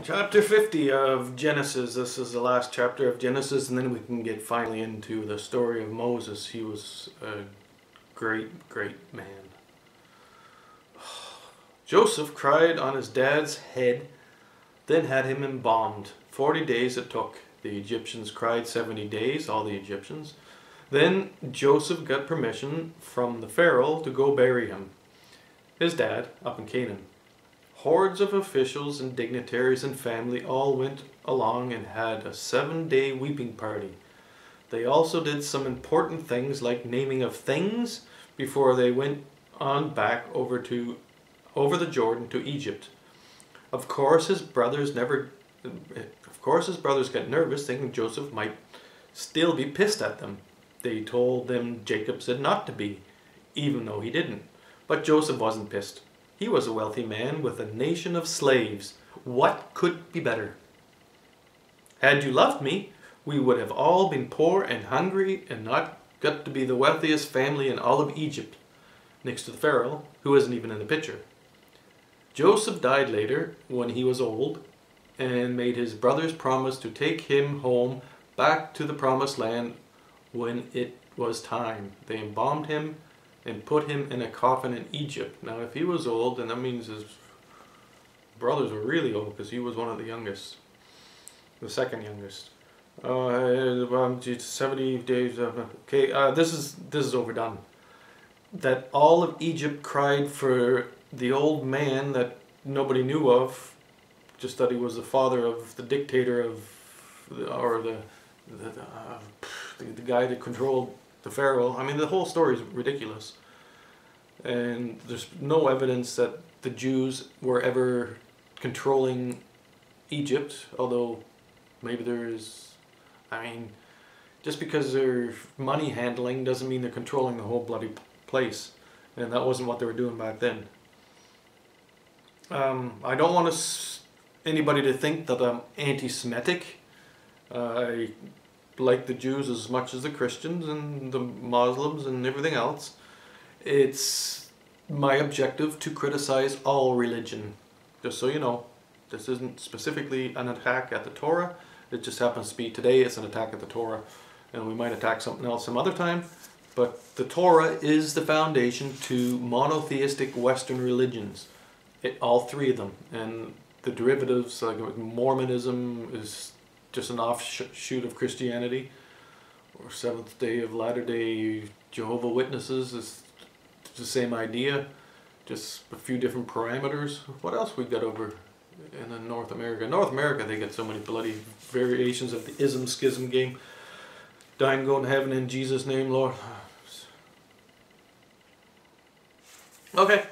Chapter 50 of Genesis. This is the last chapter of Genesis, and then we can get finally into the story of Moses. He was a great, great man. Joseph cried on his dad's head, then had him embalmed. 40 days it took. The Egyptians cried 70 days, all the Egyptians. Then Joseph got permission from the Pharaoh to go bury him, his dad, up in Canaan. Hordes of officials and dignitaries and family all went along and had a 7-day weeping party. They also did some important things like naming of things before they went on back over the Jordan to Egypt. Of course his brothers got nervous, thinking Joseph might still be pissed at them. They told them Jacob said not to be, even though he didn't. But Joseph wasn't pissed. He was a wealthy man with a nation of slaves. What could be better? Had you loved me, we would have all been poor and hungry and not got to be the wealthiest family in all of Egypt, next to the Pharaoh, who isn't even in the picture. Joseph died later when he was old and made his brothers promise to take him home back to the promised land when it was time. They embalmed him and put him in a coffin in Egypt. Now if he was old, then that means his brothers were really old, because he was one of the youngest, the second youngest. 70 days. Okay, this is overdone. That all of Egypt cried for the old man that nobody knew of, just that he was the father of the dictator of, or the guy that controlled the Pharaoh. I mean, the whole story is ridiculous. And there's no evidence that the Jews were ever controlling Egypt, although maybe there is. I mean, just because they're money handling doesn't mean they're controlling the whole bloody place. And that wasn't what they were doing back then. I don't want anybody to think that I'm anti-Semitic. I like the Jews as much as the Christians and the Muslims and everything else. It's my objective to criticize all religion. Just so you know, this isn't specifically an attack at the Torah. It just happens to be today it's an attack at the Torah. And we might attack something else some other time. But the Torah is the foundation to monotheistic Western religions. All three of them. And the derivatives, like Mormonism, is just an offshoot of Christianity, or Seventh-day of Latter-day Jehovah Witnesses is the same idea, just a few different parameters. What else we got over in North America? North America, they get so many bloody variations of the ism schism game. Dying, going to heaven in Jesus' name, Lord. Okay.